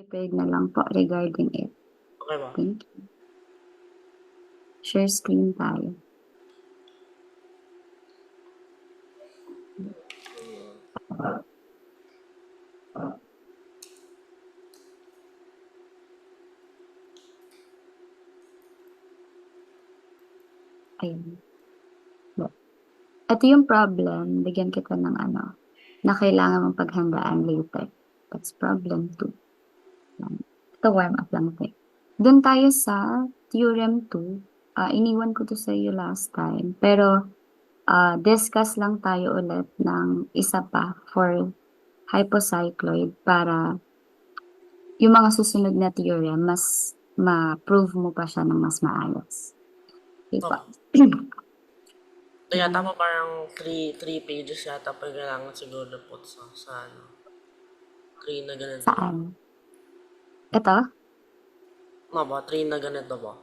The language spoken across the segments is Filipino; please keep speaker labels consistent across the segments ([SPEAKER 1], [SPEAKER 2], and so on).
[SPEAKER 1] prepared na lang po regarding it.
[SPEAKER 2] Okay ba?
[SPEAKER 1] Thank you. Share screen tayo. Ayun. Ito yung problem, bigyan kita ng na kailangan mong paghandaan later. That's problem 2. Ito warm up lang ito. Doon tayo sa theorem 2. Iniwan ko to sa iyo last time. Pero discuss lang tayo ulit ng isa pa for hypocycloid para yung mga susunod na theorem, mas ma-prove mo pa siya ng mas maayos. Okay pa.
[SPEAKER 2] Kaya tama parang 3 pages yata pag kailangan siguro na po sa 3 na ganito.
[SPEAKER 1] Saan? Ito?
[SPEAKER 2] Ano ba? 3 na ganito ba?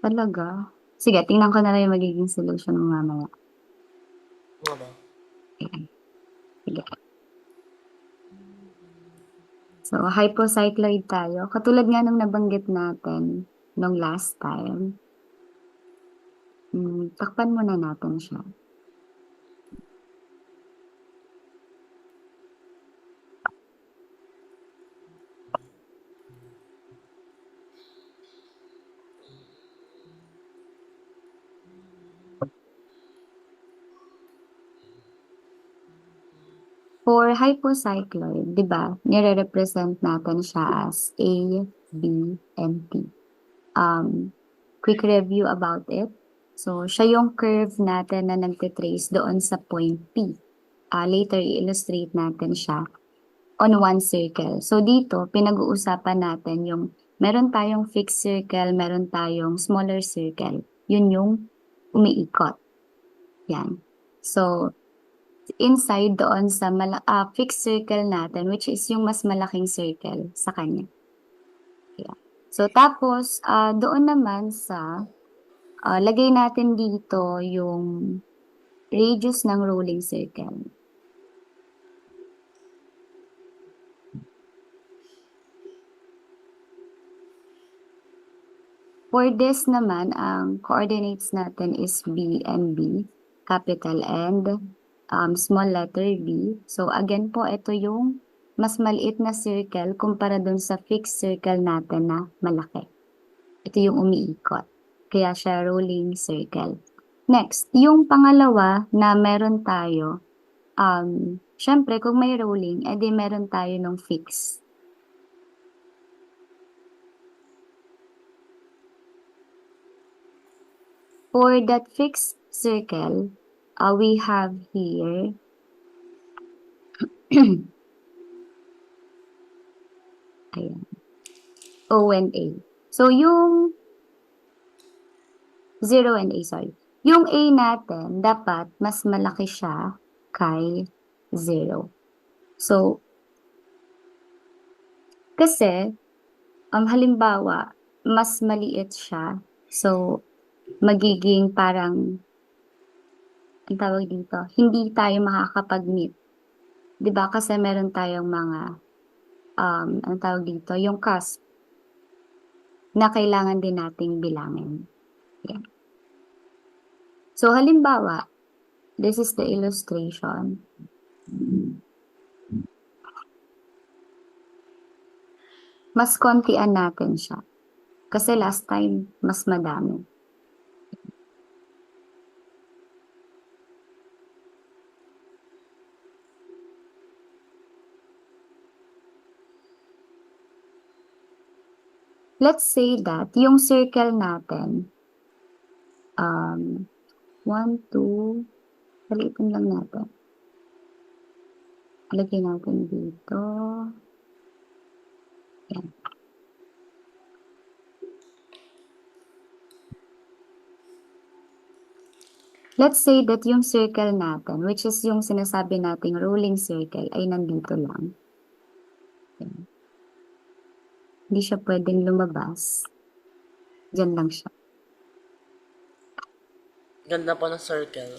[SPEAKER 1] Talaga? Sige, tingnan ko na lang yung magiging solution ng mamaya.
[SPEAKER 2] Ano ba?
[SPEAKER 1] Ayan. Sige. So, hypocycloid tayo. Katulad nga nung nabanggit natin nung last time. Takpan muna natin siya. For hypocycloid, di ba, nire-represent natin siya as A, B, and T. Quick review about it. So, siya yung curve natin na nagtitrace doon sa point P. Later, i-illustrate natin siya on one circle. So, dito, pinag-uusapan natin yung meron tayong fixed circle, meron tayong smaller circle. Yun yung umiikot. Yan. So, inside doon sa fixed circle natin, which is yung mas malaking circle sa kanya. Yeah. So, tapos, doon naman sa, lagay natin dito yung radius ng rolling circle. For this naman, ang coordinates natin is B and B, capital and small letter b. So again po, ito yung mas maliit na circle kumpara dun sa fixed circle natin na malaki. Ito yung umiikot. Kaya siya rolling circle. Next, yung pangalawa na meron tayo, syempre kung may rolling, edi meron tayo ng fixed. For that fixed circle, we have here ayan, O and A. So, yung 0 and A, sorry. Yung A natin, dapat mas malaki siya kay 0. So, kasi, halimbawa, mas maliit siya. So, magiging parang, ang tawag dito, hindi tayo makakapag-meet. Diba? Kasi meron tayong mga, ang tawag dito, yung cusp na kailangan din nating bilangin. Yeah. So, halimbawa, this is the illustration. Mas kontian natin siya. Kasi last time, mas madami. Let's say that yung circle natin, 1, 2, palitin lang natin. Lagyan natin dito. Yan. Let's say that yung circle natin, which is yung sinasabi nating rolling circle, ay nandito lang. Yan. Hindi siya pwedeng lumabas. Diyan lang siya.
[SPEAKER 2] Ganda po ng circle.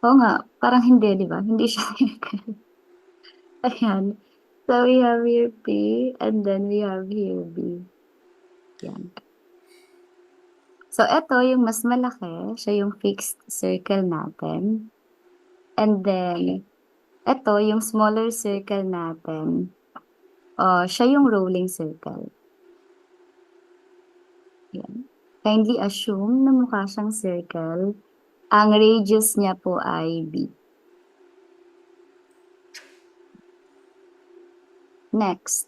[SPEAKER 1] Oo nga, parang hindi, di ba? Hindi siya circle. Ayan. So, we have here P, and then we have here B. Yan. So, ito yung mas malaki. Siya yung fixed circle natin. And then, ito yung smaller circle natin. Siya yung rolling circle. Yan. Kindly assume na mukha siyang circle. Ang radius niya po ay B. Next.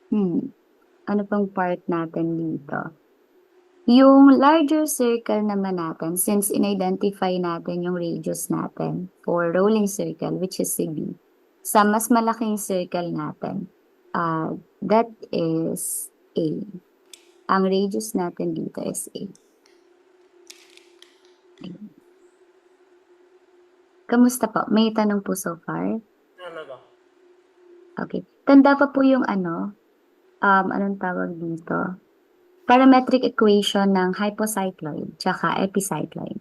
[SPEAKER 1] Ano pang part natin dito? Yung larger circle naman natin, since in-identify natin yung radius natin for rolling circle, which is si B, sa mas malaking circle natin, that is A. Ang radius natin dito is A. Kamusta po? May tanong po so far?
[SPEAKER 2] Ano ba?
[SPEAKER 1] Okay. Tanda pa po yung anong tawag dito? Parametric equation ng hypocycloid tsaka epicycloid.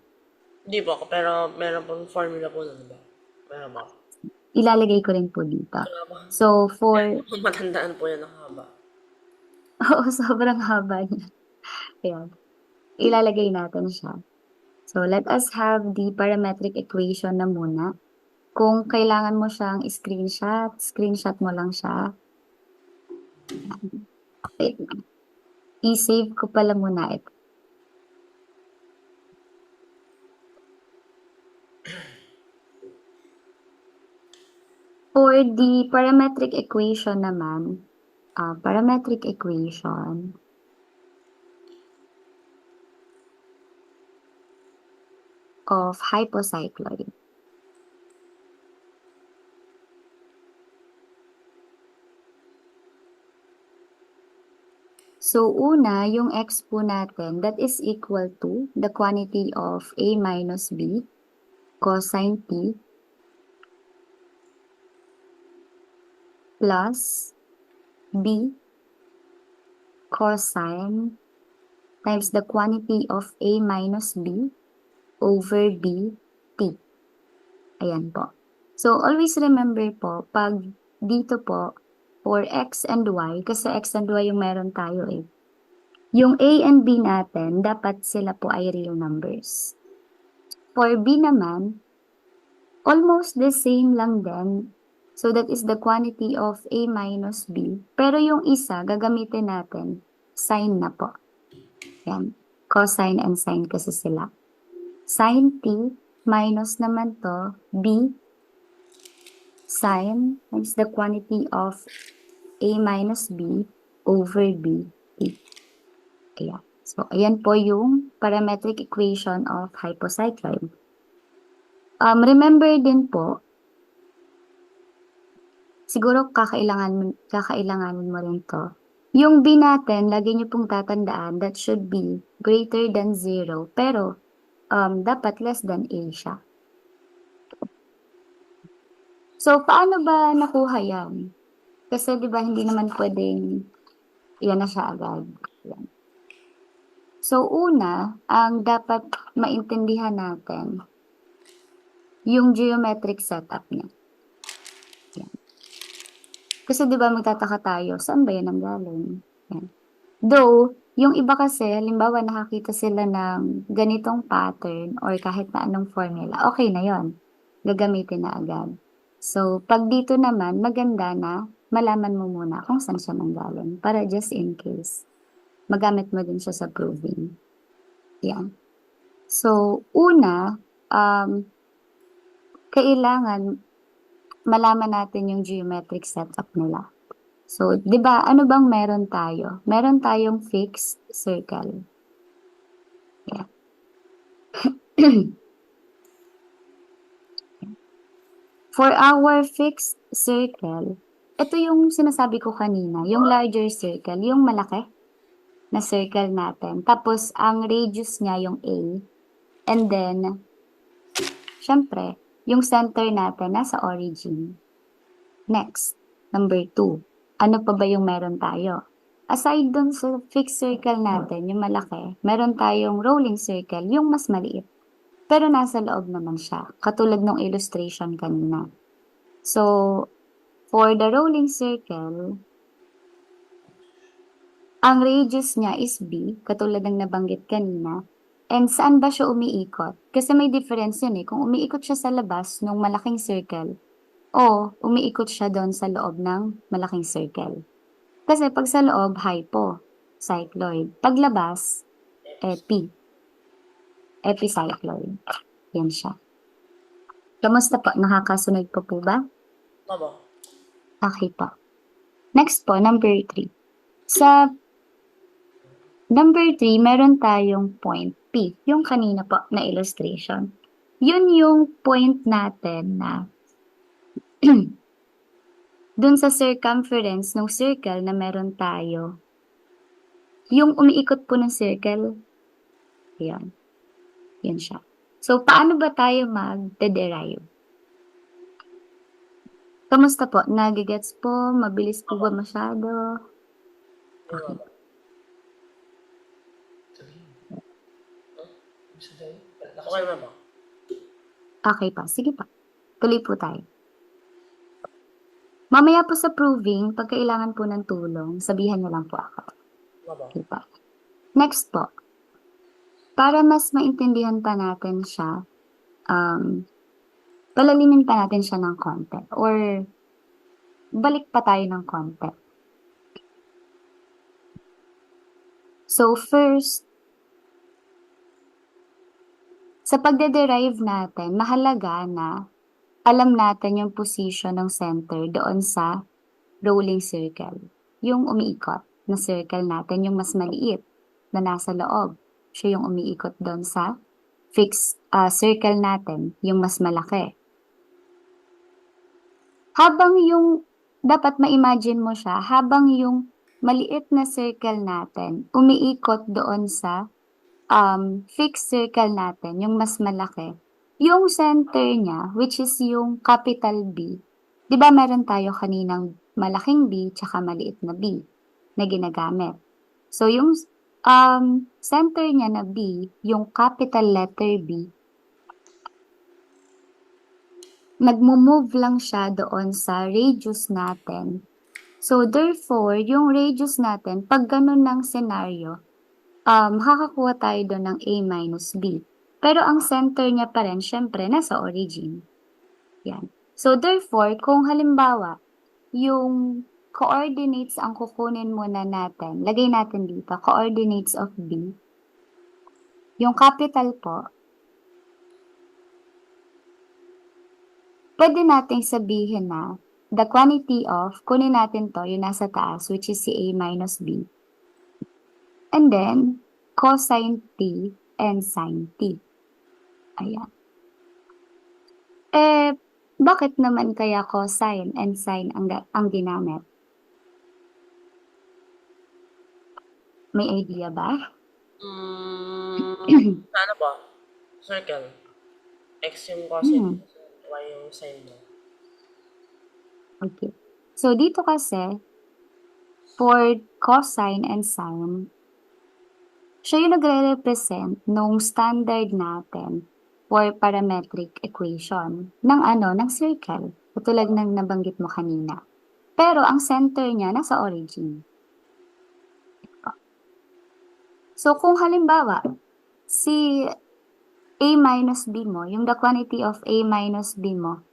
[SPEAKER 2] Hindi po ako, pero meron pong formula po na, diba? Meron ba?
[SPEAKER 1] Ilalagay ko rin po dito.
[SPEAKER 2] Wala ba?
[SPEAKER 1] So,
[SPEAKER 2] Matandaan po yan ang haba.
[SPEAKER 1] oo, sobrang haba niya. Ayan. Ilalagay natin siya. So, let us have the parametric equation na muna. Kung kailangan mo siyang screenshot mo lang siya. Wait lang. I-save ko pala muna ito. For the parametric equation naman, parametric equation of hypocycloid. So, una, yung x po natin, that is equal to the quantity of A minus B cosine T plus B cosine times the quantity of A minus B over B T. Ayan po. So, always remember po, pag dito po, for x and y, kasi x and y yung meron tayo eh. Yung A and B natin, dapat sila po ay real numbers. For B naman, almost the same lang din. So that is the quantity of A minus B. Pero yung isa, gagamitin natin, sine na po. Yan. Cosine and sine kasi sila. Sine T minus naman to, B sine times the quantity of A minus B over B T. Ayan. So, ayan po yung parametric equation of hypocycloid. Remember din po, siguro kakailanganin mo rin to. Yung B natin, lagi niyo pong tatandaan, that should be greater than 0, pero dapat less than A siya. So, paano ba nakuha yan? Kasi di ba hindi naman pwedeng yan na siya agad. Yan. So, una, ang dapat maintindihan natin, yung geometric setup niya. Yan. Kasi di ba magtataka tayo, saan ba yan ang galing? Yan. Though, yung iba kasi, halimbawa nakakita sila ng ganitong pattern or kahit na anong formula, okay na yon, gagamitin na agad. So, pag dito naman, maganda na malaman mo muna kung saan siya nanggaling para just in case, magamit mo din siya sa proving. Yan. So, una, kailangan malaman natin yung geometric setup nila. So, di ba, ano bang meron tayo? Meron tayong fixed circle. Yeah. For our fixed circle, ito yung sinasabi ko kanina, yung larger circle, yung malaki na circle natin. Tapos, ang radius niya yung A. And then, syempre, yung center natin nasa origin. Next, number 2. Ano pa ba yung meron tayo? Aside dun sa fixed circle natin, yung malaki, meron tayong rolling circle, yung mas maliit. Pero nasa loob naman siya, katulad ng illustration kanina. So, for the rolling circle, ang radius niya is B, katulad ng nabanggit kanina. And saan ba siya umiikot? Kasi may difference yun eh. Kung umiikot siya sa labas ng malaking circle, o umiikot siya doon sa loob ng malaking circle. Kasi pag sa loob, hypo, cycloid. Paglabas, epicycloid. Yan siya. Kamusta po? Nakakasunod po ba?
[SPEAKER 2] Opo.
[SPEAKER 1] Okay po. Next po, number 3. Sa number 3, meron tayong point P. Yung kanina po na illustration. Yun yung point natin na dun sa circumference ng circle na meron tayo. Yung umiikot po ng circle, yan. Yan siya. So, paano ba tayo mag-derive? Kamusta po? Nagigets po? Mabilis po ba masyado? Okay.
[SPEAKER 2] Okay ba ba?
[SPEAKER 1] Okay pa. Sige pa. Tuloy po tayo. Mamaya po sa proving, pag kailangan po ng tulong, sabihan niyo lang po ako.
[SPEAKER 2] Opo.
[SPEAKER 1] Okay pa. Next po. Para mas maintindihan pa natin siya, palalimin pa natin siya ng konti or balik pa tayo ng konti. So first, sa pagde-derive natin, mahalaga na alam natin yung position ng center doon sa rolling circle. Yung umiikot na circle natin, yung mas maliit na nasa loob. Siya yung umiikot doon sa fixed circle natin, yung mas malaki. Habang yung, dapat ma-imagine mo siya, habang yung maliit na circle natin, umiikot doon sa fixed circle natin, yung mas malaki, yung center niya, which is yung capital B, di ba meron tayo kaninang malaking B tsaka maliit na B na ginagamit. So yung center niya na B, yung capital letter B, nagmo-move lang siya doon sa radius natin. So therefore, yung radius natin, pag ganun ng scenario, makakakuha tayo doon ng A minus B. Pero ang center niya pa rin, syempre, nasa origin. Yan. So, therefore, kung halimbawa, yung coordinates ang kukunin muna natin, lagay natin dito, coordinates of B. Yung capital po, pwede nating sabihin na the quantity of, kunin natin to, yung nasa taas, which is si A minus B. And then, cosine T and sine T. Ayan. Bakit naman kaya cosine and sine ang ginamit? May idea ba?
[SPEAKER 2] Ano ba? Circle. X yung cosine, Y yung sine mo.
[SPEAKER 1] Okay. So, dito kasi, for cosine and sine, siya yung nagre-represent nung standard natin for parametric equation ng circle. Katulad ng nabanggit mo kanina. Pero ang center niya nasa origin. So, kung halimbawa, si A minus B mo, yung the quantity of A minus B mo,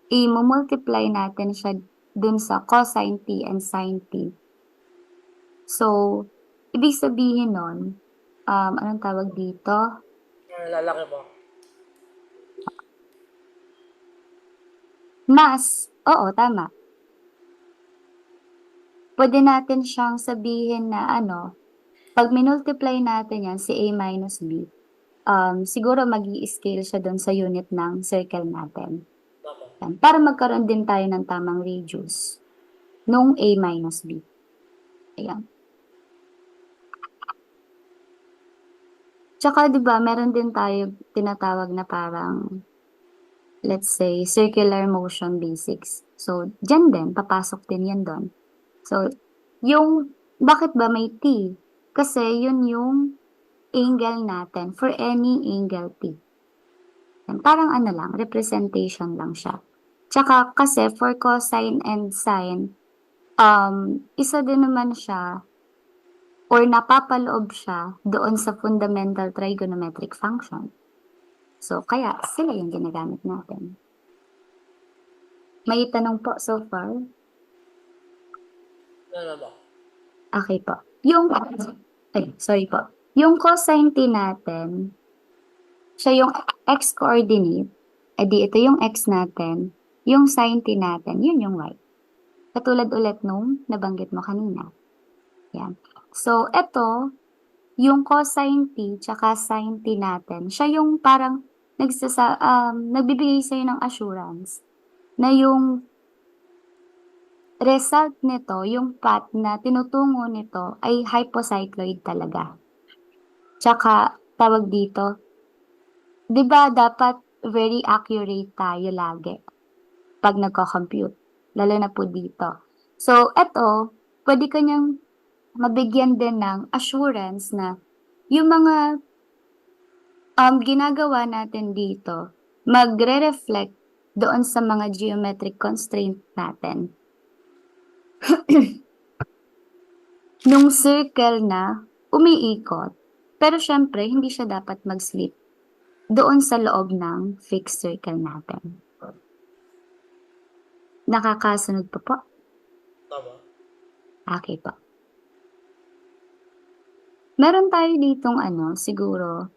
[SPEAKER 1] i-multiply natin siya dun sa cosine T and sine T. So, ibig sabihin nun, anong tawag dito?
[SPEAKER 2] Lalaki po.
[SPEAKER 1] Oo, tama. Pwede natin siyang sabihin na pag minultiply natin yan, si A minus B, siguro mag-i-scale siya doon sa unit ng circle natin. Yan, para magkaroon din tayo ng tamang radius nung A minus B. Ayan. Tsaka, di ba, meron din tayo tinatawag na parang, let's say, circular motion basics. So, dyan din, papasok din yan doon. So, bakit ba may T? Kasi yun yung angle natin for any angle T. Yan, parang representation lang siya. Tsaka kasi for cosine and sine, isa din naman siya or napapaloob siya doon sa fundamental trigonometric function. So, kaya sila yung ginagamit natin. May tanong po so far?
[SPEAKER 2] Ano ba?
[SPEAKER 1] Okay po. Sorry po. Yung cosine t natin, siya yung x-coordinate. Eh di ito yung x natin. Yung sine t natin, yun yung y. Katulad ulit nung nabanggit mo kanina. Yan. So, ito, yung cosine t tsaka sine t natin, siya yung parang nagbibigay sa'yo ng assurance na yung result nito, yung path na tinutungo nito ay hypocycloid talaga. Tsaka, tawag dito, di ba dapat very accurate tayo lagi pag nagko-compute, lalo na po dito. So, eto, pwede kanyang mabigyan din ng assurance na yung mga ginagawa natin dito, magre-reflect doon sa mga geometric constraint natin. Nung circle na umiikot, pero syempre, hindi siya dapat mag-slip doon sa loob ng fixed circle natin. Nakakasunod pa po?
[SPEAKER 2] Tama.
[SPEAKER 1] Okay po. Meron tayo ditong siguro,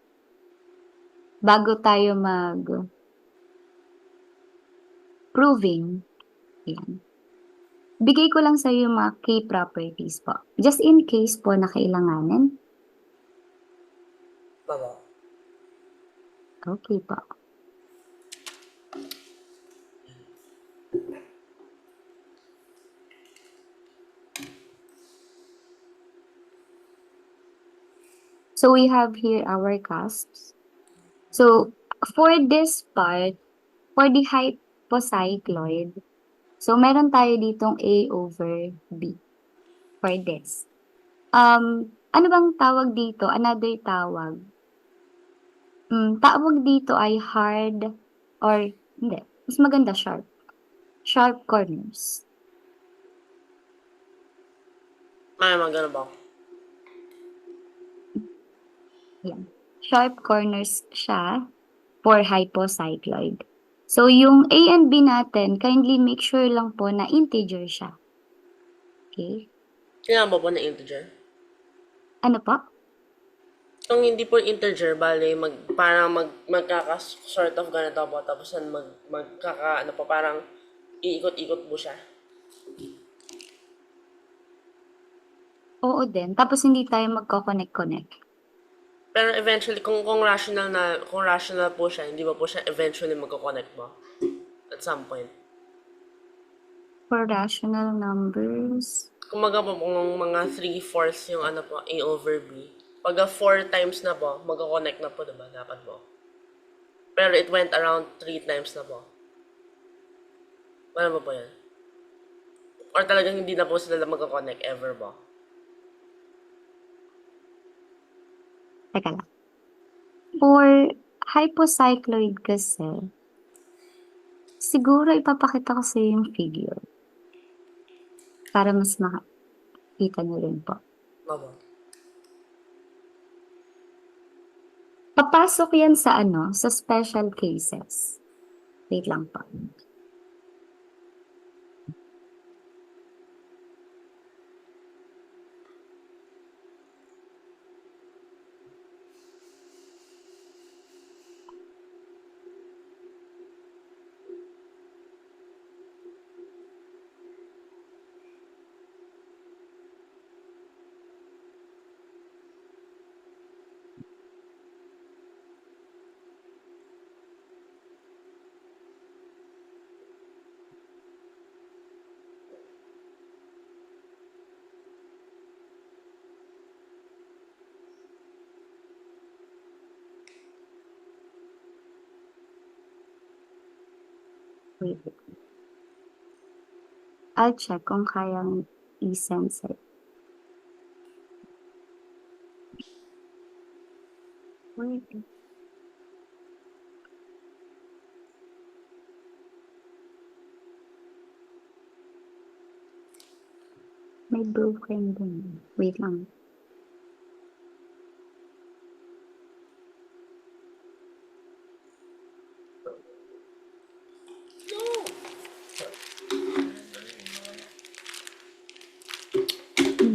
[SPEAKER 1] bago tayo mag-proving, yan. Bigay ko lang sa iyo yung mga key properties po. Just in case po na kailanganin.
[SPEAKER 2] Tama.
[SPEAKER 1] Okay po. So we have here our cusps. So for this part, for the hypocycloid, so meron tayo ditong A over B for this. Ano bang tawag dito? Another tawag. Tawag dito ay hard or hindi. Mas maganda sharp. Sharp corners.
[SPEAKER 2] May mga ganun ba?
[SPEAKER 1] Yan. Sharp corners siya for hypocycloid. So, yung A and B natin, kindly make sure lang po na integer siya. Okay?
[SPEAKER 2] Kailangan ba po na integer?
[SPEAKER 1] Ano po?
[SPEAKER 2] Kung hindi po integer, bale, magkaka-sort of ganito po, tapos parang iikot-ikot po siya.
[SPEAKER 1] Oo din. Tapos hindi tayo magko-connect-connect.
[SPEAKER 2] Pero eventually, kung rational po siya, hindi ba po siya eventually magko-connect mo? At some point.
[SPEAKER 1] For rational numbers,
[SPEAKER 2] Kumaga po kung mga 3/4 yung po, A over B. Pagka 4 times na po, magko-connect na po, diba? Dapat po. Pero it went around 3 times na po. Ano ba po yan? Or talagang hindi na po sila magko-connect ever po?
[SPEAKER 1] teka lang. For hypocycloid kasi, siguro ipapakita ko sa yung figure. Para mas makita nyo rin po.
[SPEAKER 2] Opo.
[SPEAKER 1] Papasok yan sa sa special cases. Wait lang po. Wait. I'll check kung kayang i-sense it. Wait. May broken din. Wait lang.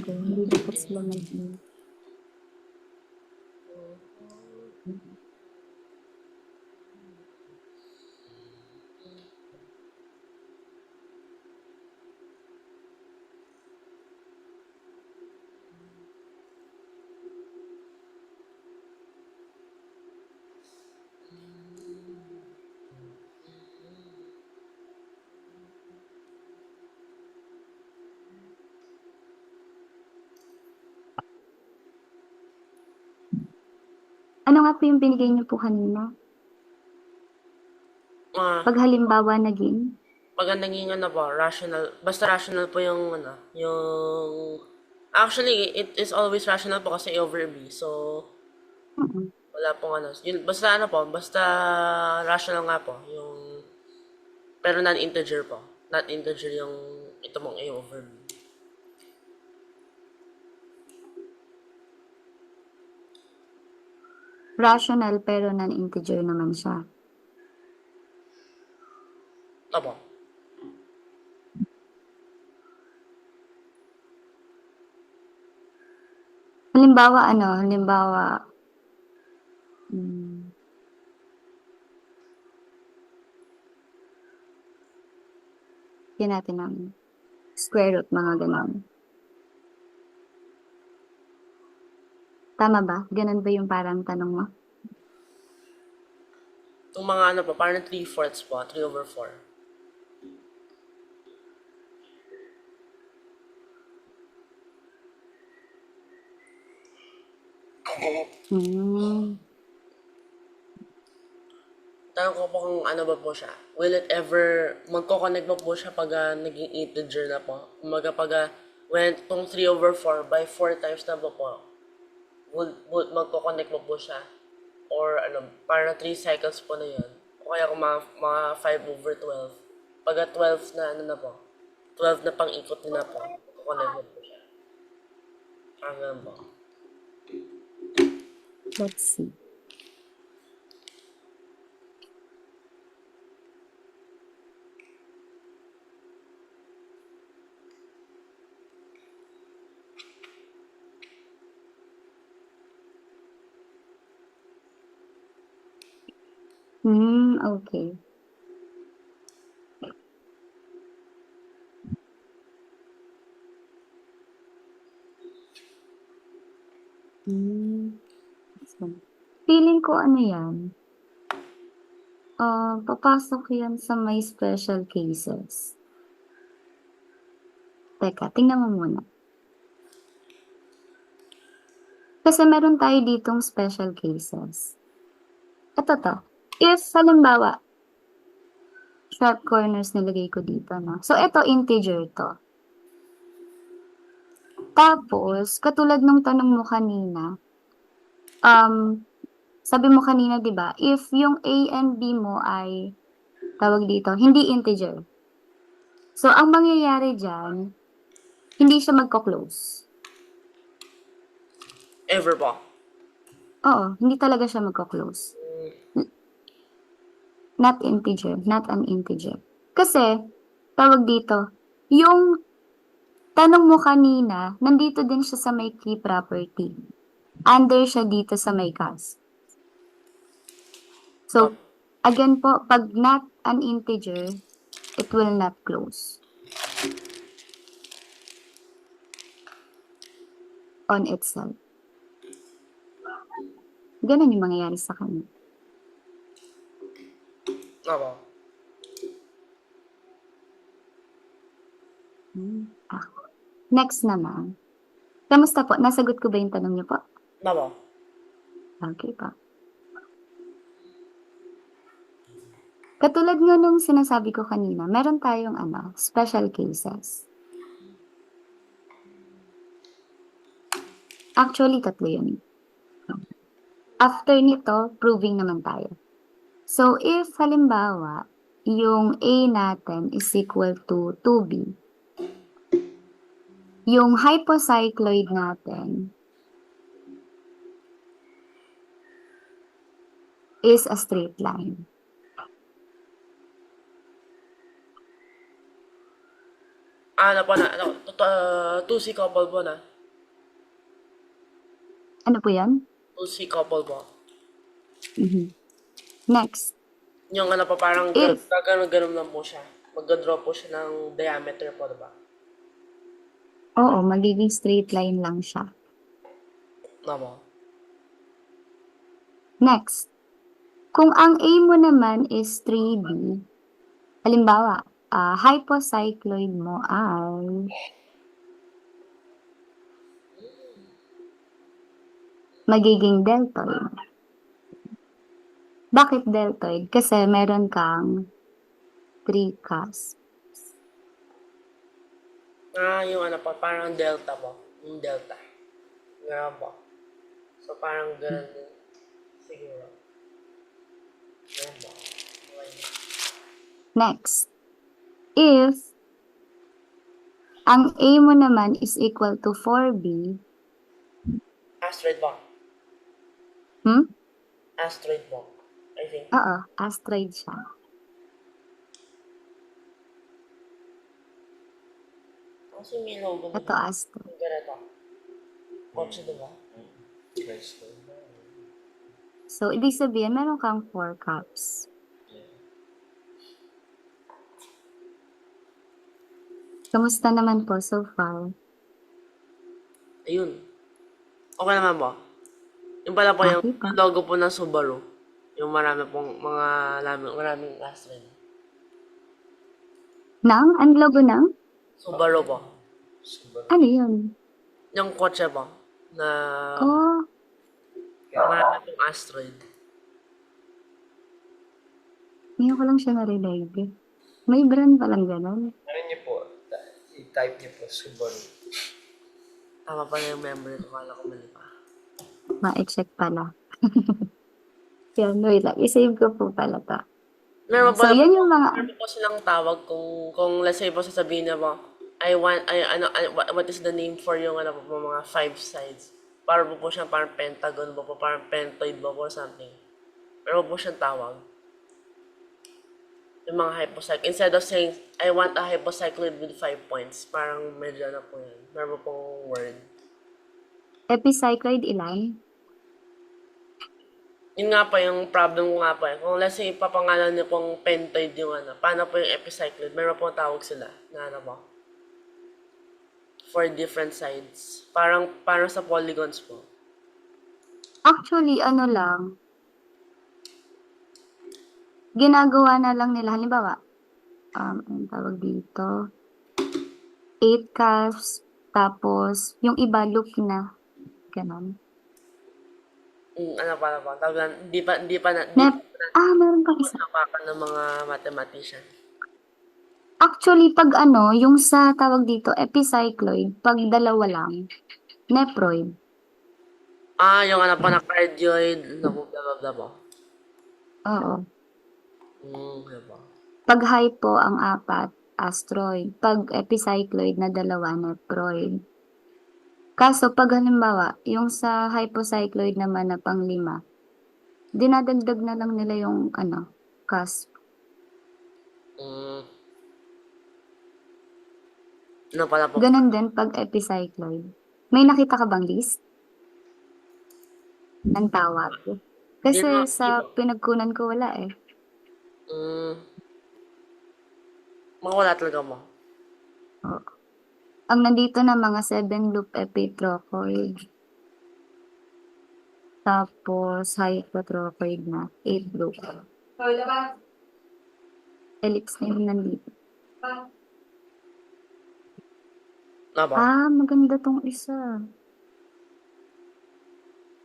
[SPEAKER 1] Hindi dapat sila mag-i. Ano nga po yung binigay niyo po kanina?
[SPEAKER 2] Ah,
[SPEAKER 1] Pag halimbawa naging?
[SPEAKER 2] pag ang naging ano po, rational, basta rational po yung ano, yung actually it is always rational po kasi A over B. So
[SPEAKER 1] Mm.
[SPEAKER 2] wala pong ano, yun, basta ano po, basta rational nga po yung pero non-integer po. Not integer yung ito mong A over B.
[SPEAKER 1] Rational pero non-integer naman siya.
[SPEAKER 2] Opo.
[SPEAKER 1] Halimbawa ano, halimbawa, hmm, yan natin ng square root, mga ganon. Tama ba? Ganun ba yung parang tanong mo?
[SPEAKER 2] Yung mga ano po, parang 3/4 po, 3 over 4.
[SPEAKER 1] Hmm.
[SPEAKER 2] Tanong ko po kung ano ba po siya. Will it ever, magkoconnect ba po siya pag naging integer na po? Kumaga pag when itong 3 over 4 by 4 times na po, would magkoconnect ba po siya? Or ano, para 3 cycles po na yun. O kaya kung mga 5 over 12. Pag 12 na ano na po, 12 na pang ikot na po, magkoconnect ba po siya? Parang ganun po.
[SPEAKER 1] Let's see. Okay. Hmm. Feeling ko ano yan, papasok yan sa may special cases. Teka, tingnan mo muna. Kasi meron tayo ditong special cases. Ito to. If, halimbawa, sharp corners nilagay ko dito, no? So, ito integer to. Tapos, katulad nung tanong mo kanina, sabi mo kanina, di ba, if yung A and B mo ay, tawag dito, hindi integer. So, ang mangyayari dyan, hindi siya magko-close.
[SPEAKER 2] Ever po.
[SPEAKER 1] Oo, hindi talaga siya magko-close. Not integer, not an integer. Kasi, tawag dito, yung tanong mo kanina, nandito din siya sa may key property. Under siya dito sa may cast. So, again po, pag not an integer, it will not close on itself. Ganun yung mangyayari sa kanya.
[SPEAKER 2] Opo.
[SPEAKER 1] Next naman. Kamusta po? Nasagot ko ba yung tanong niyo po?
[SPEAKER 2] Opo.
[SPEAKER 1] Okay pa. Katulad nga nung sinasabi ko kanina, meron tayong special cases. Actually, tatlo yun. After nito, proving naman tayo. So, if halimbawa, yung A natin is equal to 2B, Yung hypocycloid natin is a straight line.
[SPEAKER 2] Ano po na, 2C couple po na.
[SPEAKER 1] Ano po yan?
[SPEAKER 2] 2C couple po.
[SPEAKER 1] Mhm. Next,
[SPEAKER 2] Yung ano po, parang
[SPEAKER 1] if,
[SPEAKER 2] gano'n lang po siya. Mag-draw po siya ng diameter po, diba?
[SPEAKER 1] oo, magiging straight line lang siya.
[SPEAKER 2] Tama.
[SPEAKER 1] Next, kung ang A mo naman is 3B, halimbawa, hypocycloid mo ay magiging deltoid. Bakit deltoid? Kasi meron kang 3 cusps.
[SPEAKER 2] Yung ano po, parang delta po. Yung delta. Ganun po. So, parang ganun din. Siguro. Ganun po. Okay.
[SPEAKER 1] Next, if ang A mo naman is equal to 4B,
[SPEAKER 2] Asteroid po.
[SPEAKER 1] hmm?
[SPEAKER 2] Asteroid po. I think.
[SPEAKER 1] Oo, asteroid siya.
[SPEAKER 2] Kasi may logo mo.
[SPEAKER 1] Ito asteroid.
[SPEAKER 2] Yung ganito. Kotse, diba?
[SPEAKER 1] So, ibig sabihin, meron kang 4 cups. Kamusta naman po so far?
[SPEAKER 2] Ayun. Okay naman po. Yung pala po, yung
[SPEAKER 1] Okay pa.
[SPEAKER 2] logo po ng Subaru. Yung marami pong maraming asteroid.
[SPEAKER 1] Ang logo ng?
[SPEAKER 2] Subaru po.
[SPEAKER 1] Ano yun?
[SPEAKER 2] Yung kotse po. Na
[SPEAKER 1] Oh,
[SPEAKER 2] marami pong asteroid.
[SPEAKER 1] ngayon ko lang siya narinig. May brand palang gano'n.
[SPEAKER 3] Ano niyo po? I-type niyo po, Subaru.
[SPEAKER 2] Tama pala yung memory ko. Kala ko mali pa.
[SPEAKER 1] Ma-check pala. Yan, wait lang. I-save ko po pala to.
[SPEAKER 2] Meron
[SPEAKER 1] So,
[SPEAKER 2] pala
[SPEAKER 1] yan yung mga,
[SPEAKER 2] meron po silang tawag kung let's say po sasabihin niya po, what is the name for yung ano po, mga 5 sides? Para po siyang parang pentagon po, parang pentoid po, or something. Meron po siyang tawag. Yung mga hypocycloid. Instead of saying, I want a hypocycloid with 5 points, parang medyo na po yun. Meron pong word.
[SPEAKER 1] epicycloid ilan?
[SPEAKER 2] Yun nga pa yung problem ko nga pa eh. Kung let's say, papangalan niyo pong pentoid yung ano, paano po yung epicycloid? Meron pong tawag sila na ano po? For different sides. Parang sa polygons po.
[SPEAKER 1] Actually, ano lang, ginagawa na lang nila, halimbawa, ang tawag dito, 8 calves, tapos, yung iba loop na, ganon.
[SPEAKER 2] Ano pa po? Tawag lang, hindi pa
[SPEAKER 1] Nep, meron pang isa.
[SPEAKER 2] napakan ng mga mathematician.
[SPEAKER 1] Actually, pag ano, yung sa tawag dito, epicycloid, pag dalawa lang, nephroid.
[SPEAKER 2] Yung ano po na cardioid, naku, blah blah blah po.
[SPEAKER 1] Oo.
[SPEAKER 2] Diba?
[SPEAKER 1] Pag hypo ang 4, astroid. Pag epicycloid na 2, nephroid. Kaso pag halimbawa, yung sa hypocycloid naman na pang 5, dinadagdag na lang nila yung ano, cusp.
[SPEAKER 2] Ano pala po?
[SPEAKER 1] Ganun din pag epicycloid. May nakita ka bang list ng tawag?
[SPEAKER 2] Hindi
[SPEAKER 1] Kasi
[SPEAKER 2] na,
[SPEAKER 1] sa pinagkunan ko wala eh.
[SPEAKER 2] Makawala talaga mo.
[SPEAKER 1] Oo. Ang nandito na mga 7 loop epitrochoid. Tapos hypotrochoid na 8 loop. Ellipse na yung nandito.
[SPEAKER 2] Ano ba?
[SPEAKER 1] Maganda tong isa.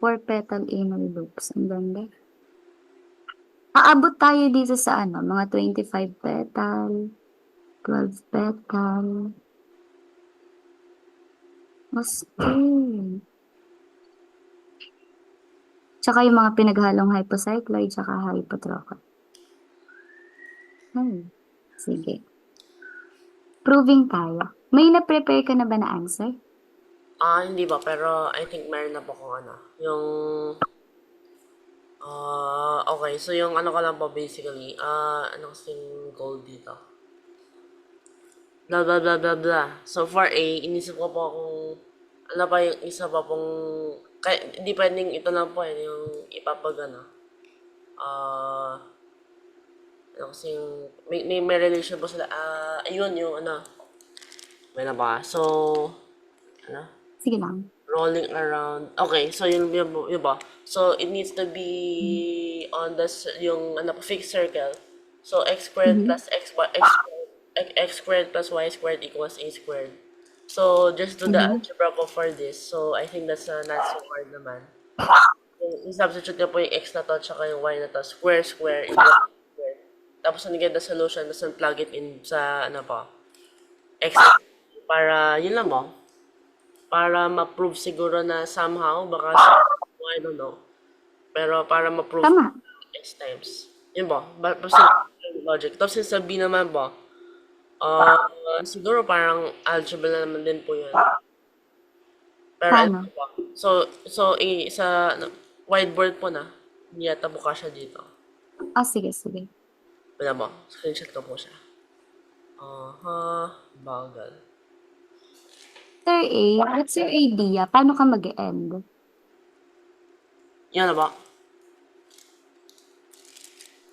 [SPEAKER 1] 4 petal anal loops. Ang ganda. Aabot tayo dito sa ano, mga 25 petal, 12 petal. Mas Tsaka yung mga pinaghalong hypocycloid, tsaka hypotrochoid. Sige. Proving tayo. May na-prepare ka na ba na answer?
[SPEAKER 2] Hindi ba? Pero I think meron na po kung ano. Yung, okay. So yung ano ka lang po basically, ano kasing goal dito? Blah, blah, blah, blah, blah. So for A, inisip ko po kung ano pa yung isa pa pong, hindi pwedeng ito lang po yung ipapagana. Ah, ano kasi yung, may relation po sila. Ayun yung ano, may na ba? So, ano?
[SPEAKER 1] Sige lang.
[SPEAKER 2] Rolling around. Okay, so yun ba? So it needs to be on the yung ano fixed circle. So x squared
[SPEAKER 1] Mhm.
[SPEAKER 2] plus x squared plus y squared equals a squared. So just do the
[SPEAKER 1] Mhm.
[SPEAKER 2] algebra po for this. So I think that's not so hard naman. So, i-substitute ka po yung x na to tsaka yung y na to. Square square equals square. Tapos when you get the solution, tapos plug it in sa ano po, x para yun lang mo para ma-prove siguro na somehow, baka I don't know. Pero para ma-prove
[SPEAKER 1] Tama.
[SPEAKER 2] X times. Yun ba? Basta logic. Tapos yung sa B naman ba? Siguro parang algebra na naman din po yun. Pero ano
[SPEAKER 1] Paano?
[SPEAKER 2] ba? So sa ano, whiteboard po na. Hindi yata buka siya dito.
[SPEAKER 1] Sige, sige.
[SPEAKER 2] Wala mo. Screenshot ko po siya. Bagal.
[SPEAKER 1] Sir A, what's your idea? Paano ka mag-end?
[SPEAKER 2] Yan na ba?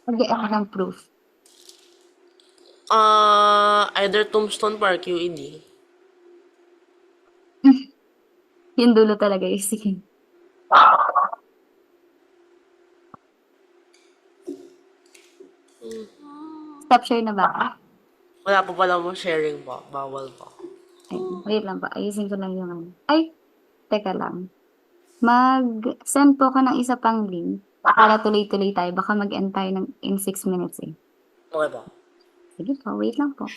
[SPEAKER 1] Mag-end ng proof.
[SPEAKER 2] Either tombstone pa or QED.
[SPEAKER 1] Yung dulo talaga yung sige. Stop share na ba?
[SPEAKER 2] Wala po pala mo sharing po. Bawal po.
[SPEAKER 1] Ay, wait lang pa. Ayusin ko lang yung ano. Ay, teka lang. Mag-send po ako ng isa pang link para tuloy-tuloy tayo. Baka mag-end tayo in 6 minutes eh.
[SPEAKER 2] Okay po.
[SPEAKER 1] Sige po, wait lang po.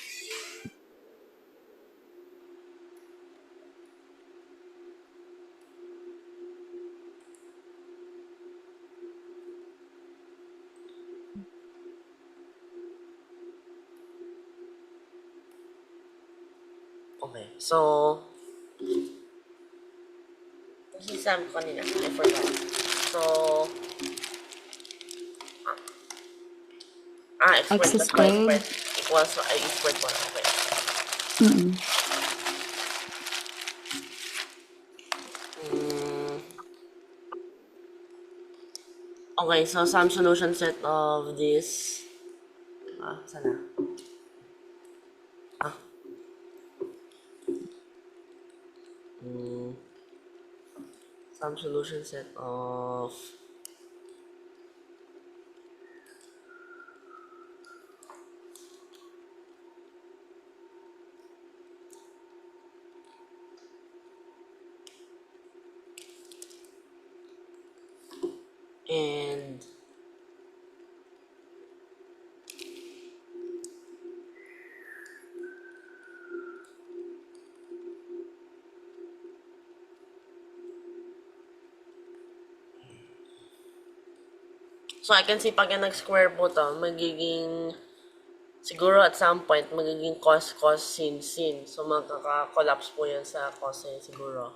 [SPEAKER 2] Okay, so... Kasi Sam ko kanina, I forgot. So... X
[SPEAKER 1] X
[SPEAKER 2] squared plus y
[SPEAKER 1] squared.
[SPEAKER 2] squared equals I squared po. Okay.
[SPEAKER 1] Mm-mm.
[SPEAKER 2] Mm, okay, so some solution set of this... sana? Ah. Some solution set of... And... So I can see pag nag-square po to, magiging... Siguro at some point, magiging cos, sin, sin. So magkaka-collapse po yan sa cosine siguro.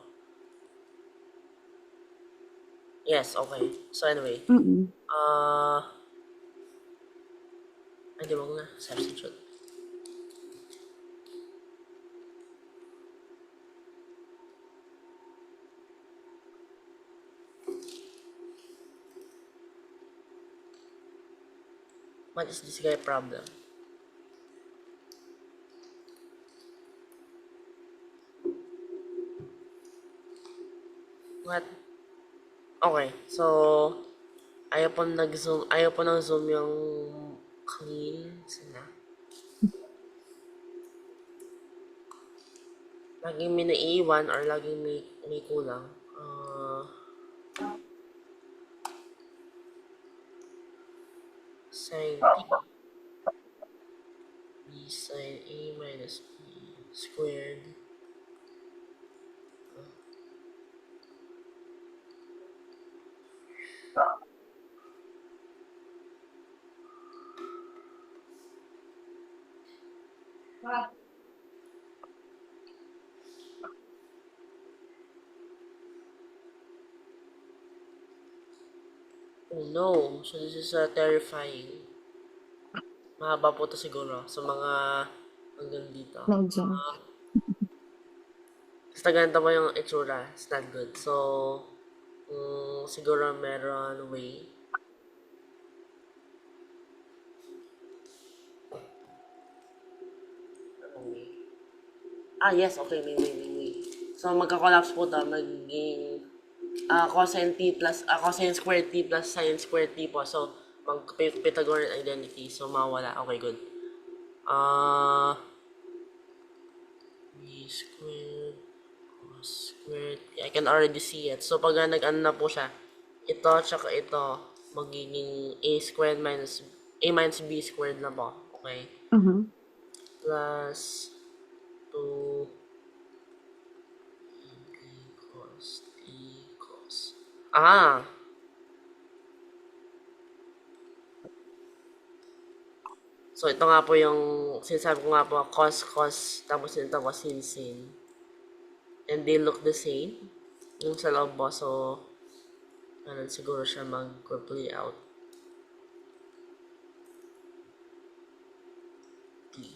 [SPEAKER 2] Yes, okay. So anyway.
[SPEAKER 1] Mm-mm.
[SPEAKER 2] Ay, di wag na. Substitute. What is this guy problem? What? Okay, so ayaw po nag-zoom, ayaw po ng zoom yung clean. Sana. Laging may naiiwan or laging may kulang. Sin t b sin a minus b squared. Oh no, so this is terrifying. Mahaba po to siguro sa mga hanggang dito.
[SPEAKER 1] Medyo.
[SPEAKER 2] Basta ganito ba yung itsura? It's not good. So, siguro meron way. Anong way? Yes, okay, may. So, magka-collapse po to, magiging cosine t plus, cosine squared t plus sine squared t po. So, mag-Pythagorean identity. So, mawala. Okay, good. B squared cos squared. I can already see it. So, pag nag-ano na po siya, ito tsaka ito, magiging a minus b squared na po. Okay?
[SPEAKER 1] Mhm.
[SPEAKER 2] Plus 2 b cos t cos. So, ito nga po yung sinasabi ko nga po, cos, tapos ito ko sin. And they look the same. Yung sa loob po, so, ganun siguro siya mag-play out. T.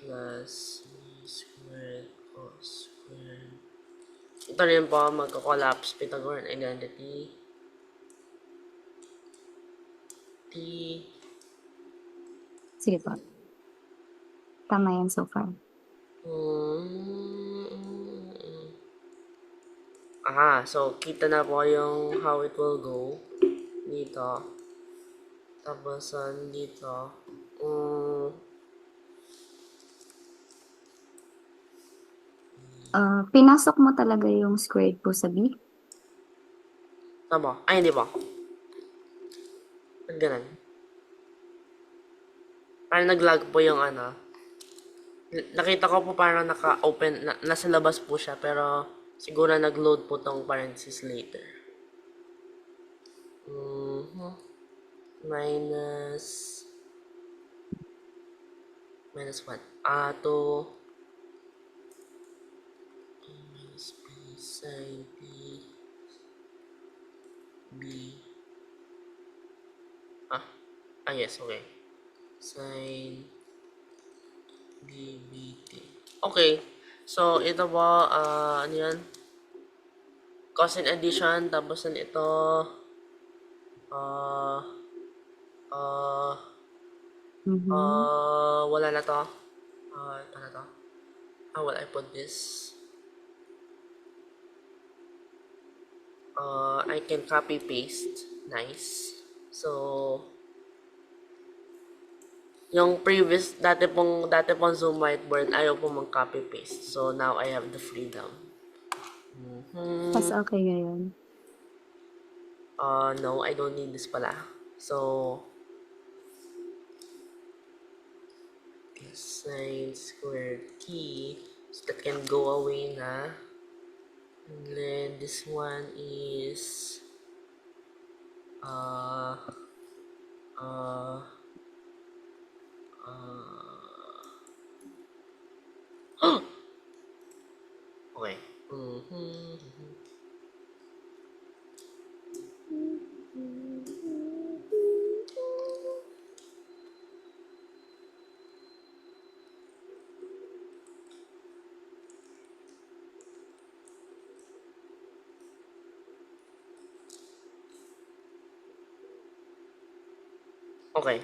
[SPEAKER 2] Plus b squared cos squared. Ito rin po, magka-collapse Pythagorean identity. T.
[SPEAKER 1] Sige po. Tama yan so far.
[SPEAKER 2] So kita na po yung how it will go dito. Tapos dito.
[SPEAKER 1] Pinasok mo talaga yung squared po sa B?
[SPEAKER 2] Tama. Ay, hindi po. Ganun. Parang nag-lag po yung ano. Nakita ko po parang naka-open, nasa labas po siya, pero siguro nag-load po tong parenthesis later. Minus what? 2 minus b sin b b. Yes, okay. Sin b bt. Okay. So, ito po, ano yan? Cosine addition, tapos ito, wala na to. Ito na to. How will I put this? I can copy paste. Nice. So, yung previous, dati pong Zoom whiteboard, ayaw po mag-copy paste. So, now I have the freedom.
[SPEAKER 1] Mas okay ngayon.
[SPEAKER 2] No, I don't need this pala. So, sine squared t. So, that can go away na. And then, this one is, okay. Okay.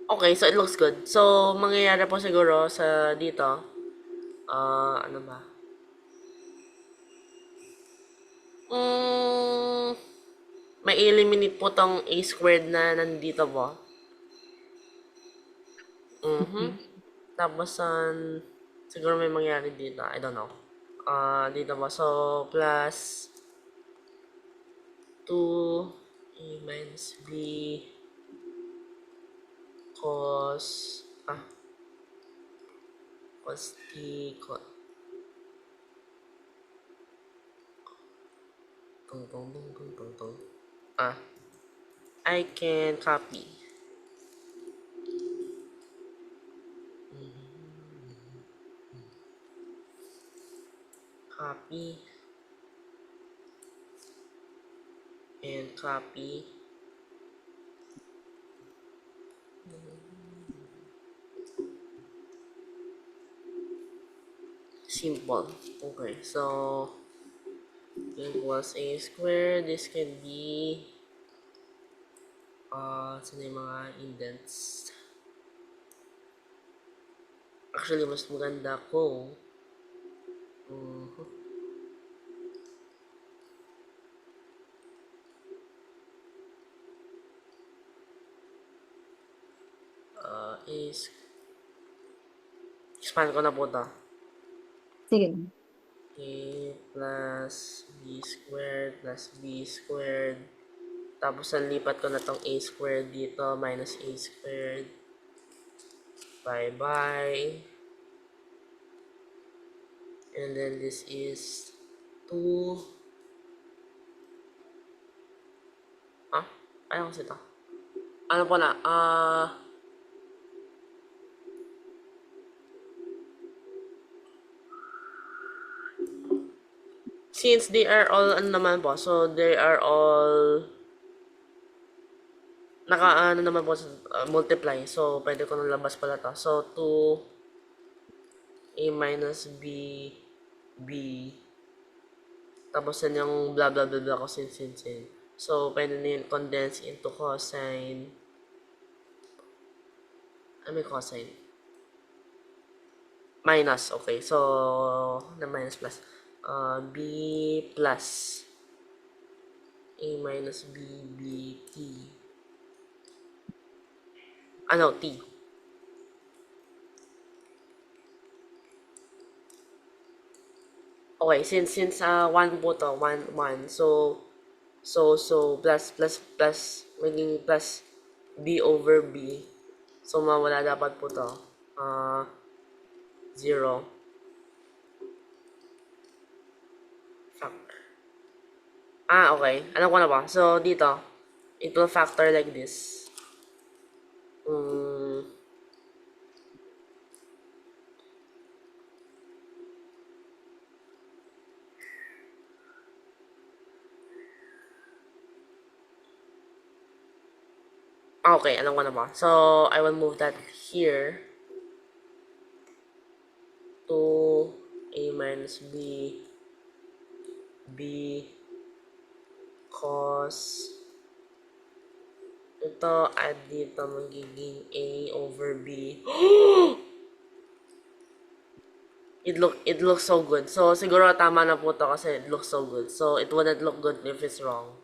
[SPEAKER 2] Okay, so it looks good. So, mangyayari po siguro sa dito, ano ba? May eliminate po tong a squared na nandito po. Tapos, siguro may mangyari dito. I don't know. Dito po. So, plus 2 a minus b cos t cos tong. I can copy. Copy and copy. Simple. Okay, so equals a square. This can be saan yung mga indents? Actually, mas maganda kung is expand ko na po ito.
[SPEAKER 1] Sige lang.
[SPEAKER 2] A plus b squared plus b squared. Tapos, lipat ko na tong a squared dito minus a squared. Bye-bye. And then this is 2. Ayaw kasi ito. Ano po na? Since they are all, ano naman po, so they are all ano naman po, multiply. So, pwede ko nang labas pala to. So, 2a minus b, b. Tapos yan yung blah blah blah blah ko sin. So, pwede na yun condense into cosine. Ano may cosine? Minus, okay. So, na minus plus. B plus a minus b, b, t. Ano, t. Okay, since 1 po to, 1, 1. So plus maging plus b over b. So mawala dapat po to. 0. Factor. Okay. Alam ko na ba? So dito, it will factor like this. Okay, alam ko na ba? So, I will move that here to a minus b, b cos ito add dito magiging a over b. It looks so good. So, siguro tama na po to kasi it looks so good. So, it wouldn't look good if it's wrong.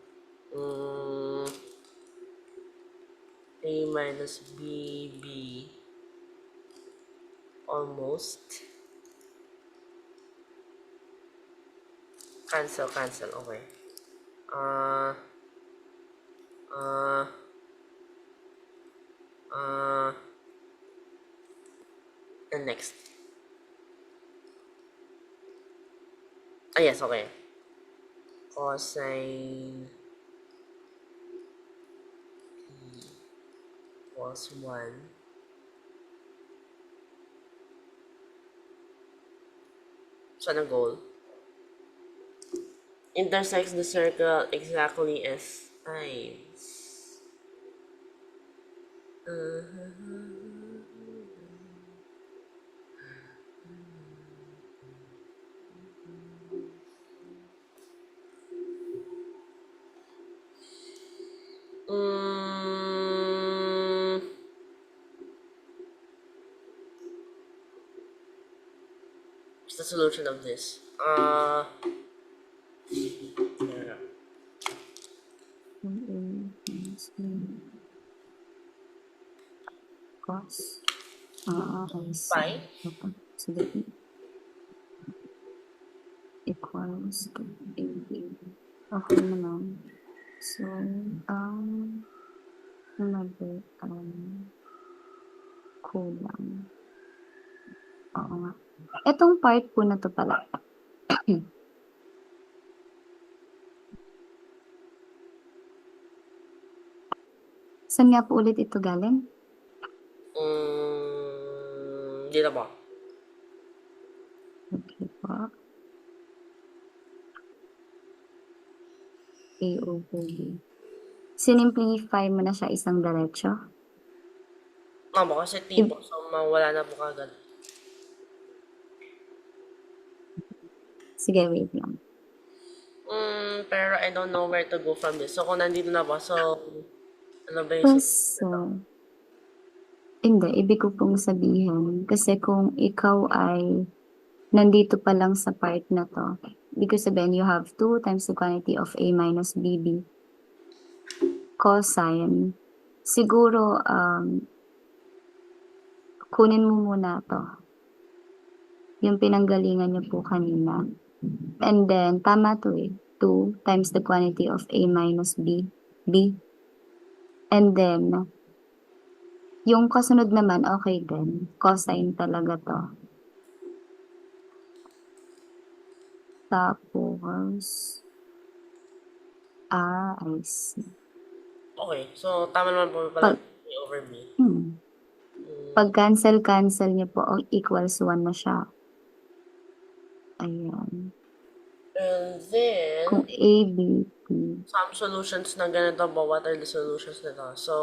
[SPEAKER 2] A minus b, b. Almost. Cancel. Okay. And next. Yes, okay. Cosine p equals 1. Saan ang goal? Intersects the circle exactly as times. What's the solution of this?
[SPEAKER 1] Cos.
[SPEAKER 2] Pi?
[SPEAKER 1] Sige. Equals to AB. Okay naman. So, kulang. Oo nga. Etong part po na to pala. Saan nga po ulit ito galing?
[SPEAKER 2] Dito po.
[SPEAKER 1] Okay po. A over B. Sinimplify mo na siya isang diretso?
[SPEAKER 2] Opo, kasi T po. So, mawala na po kagad.
[SPEAKER 1] Sige, wait lang.
[SPEAKER 2] Pero I don't know where to go from this. So, kung nandito na po, so, ano ba yung
[SPEAKER 1] So, hindi, ibig ko pong sabihin, kasi kung ikaw ay nandito pa lang sa part na to, ibig ko sabihin, you have 2 times the quantity of A minus BB cosine. Siguro, kunin mo muna to. Yung pinanggalingan niyo po kanina. And then, tama to eh. 2 times the quantity of A minus B. And then, yung kasunod naman, okay din. Cosine talaga to. Tapos, I see.
[SPEAKER 2] Okay. So, tama naman po pala
[SPEAKER 1] Pag,
[SPEAKER 2] A over B.
[SPEAKER 1] pag cancel niyo po, equals 1 na siya. Ayan.
[SPEAKER 2] And then,
[SPEAKER 1] Kung A, B, T.
[SPEAKER 2] some solutions na ganito po. What are the solutions nito? So,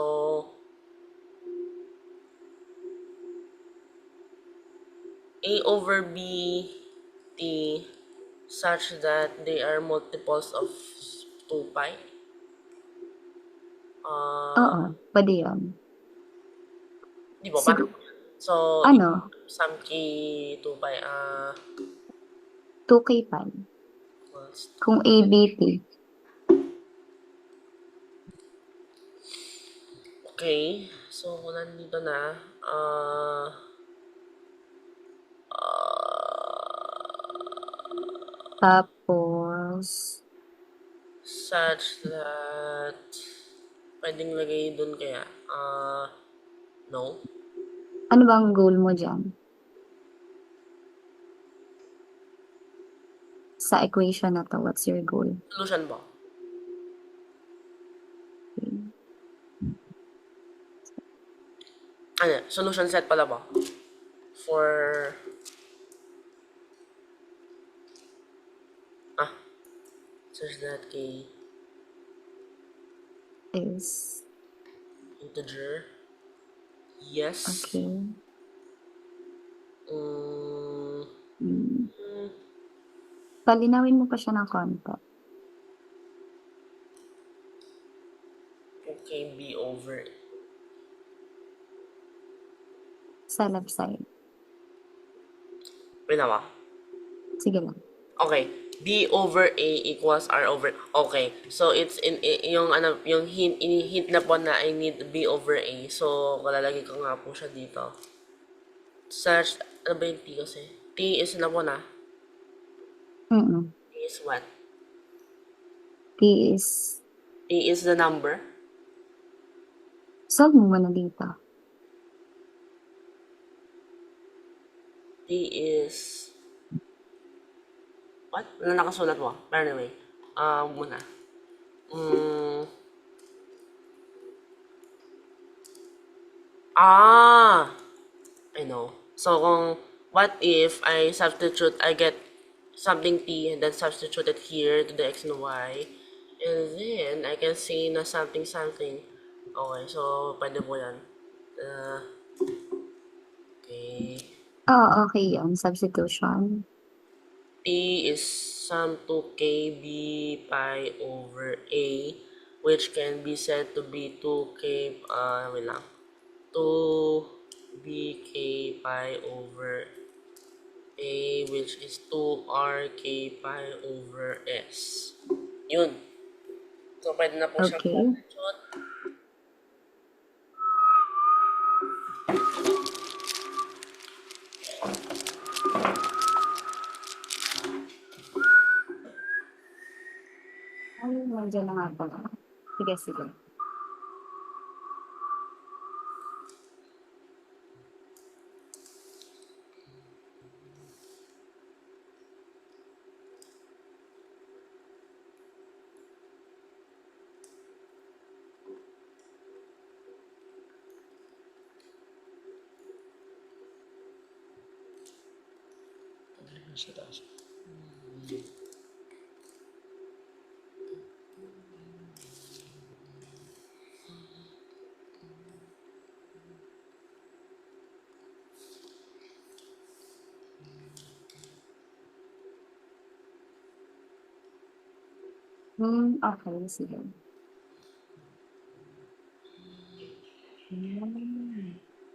[SPEAKER 2] A over B T such that they are multiples of 2 pi.
[SPEAKER 1] Oo, pwede yun.
[SPEAKER 2] Di ba? Paano?
[SPEAKER 1] Siguro,
[SPEAKER 2] So,
[SPEAKER 1] ano,
[SPEAKER 2] some k 2 pi
[SPEAKER 1] 2K pi.
[SPEAKER 2] equals.
[SPEAKER 1] Kung A, B, T.
[SPEAKER 2] Okay. So, kung nandito na,
[SPEAKER 1] Tapos,
[SPEAKER 2] such that pwedeng lagay dun kaya. No.
[SPEAKER 1] ano bang goal mo dyan? Sa equation na to, what's your goal?
[SPEAKER 2] Solution ba? Ano? Solution set pala ba? For such that k
[SPEAKER 1] Is,
[SPEAKER 2] integer. Yes.
[SPEAKER 1] okay.
[SPEAKER 2] Mm,
[SPEAKER 1] Palinawin mo pa siya ng konti.
[SPEAKER 2] okay, b over
[SPEAKER 1] Sa left side.
[SPEAKER 2] wait na ba?
[SPEAKER 1] Sige lang.
[SPEAKER 2] Okay. B over A equals R over. Okay. So it's yung ano yung hint na po na I need B over A. So lalagay ko nga po siya dito. Such ano ba yung T kasi? T is na po na. T is what?
[SPEAKER 1] T is,
[SPEAKER 2] T is the number.
[SPEAKER 1] solve mo muna dito.
[SPEAKER 2] T is what? Ano nakasulat mo? But anyway. Muna. I know. So, what if I substitute, I get something t and then substitute it here to the x and y. And then, I can say na something something. Okay, so, pwede po yan. Okay.
[SPEAKER 1] Okay yun. Substitution.
[SPEAKER 2] T is sum 2kb pi over a, which can be said to be 2k, wait lang, 2bk pi over a, which is 2rk pi over s. Yun. So, pwede na po siyang
[SPEAKER 1] Okay.
[SPEAKER 2] substitute.
[SPEAKER 1] Ay, nandiyan na nga pala. Sige, sige.
[SPEAKER 3] Sa taas.
[SPEAKER 1] Okay, sige. Hmm.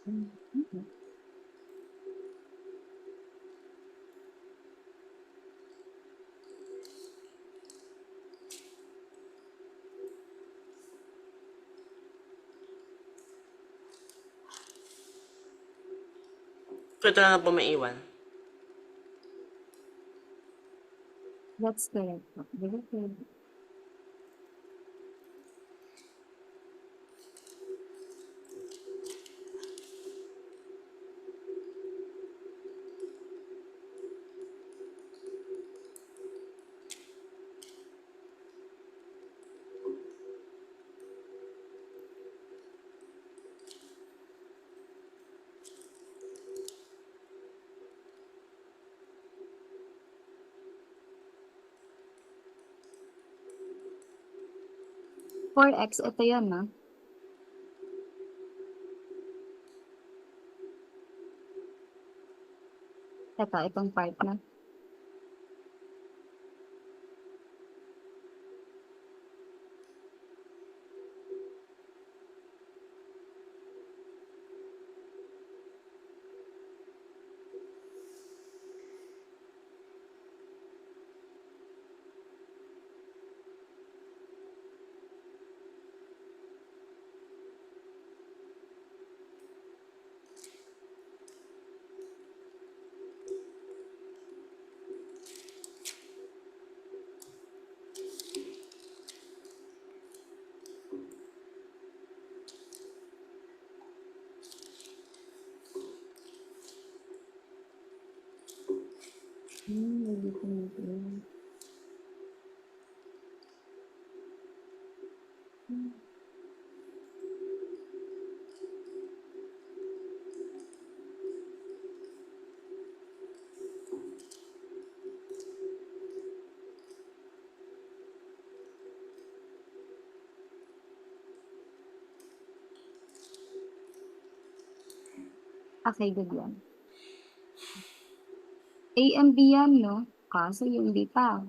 [SPEAKER 1] Mhm.
[SPEAKER 2] So, ito na lang po maiwan.
[SPEAKER 1] That's correct. Very good. 4x, ito yun, no? Itong part na. Ulitin natin. Okay, good yan. A and B yan, no? Kaso yung B pa.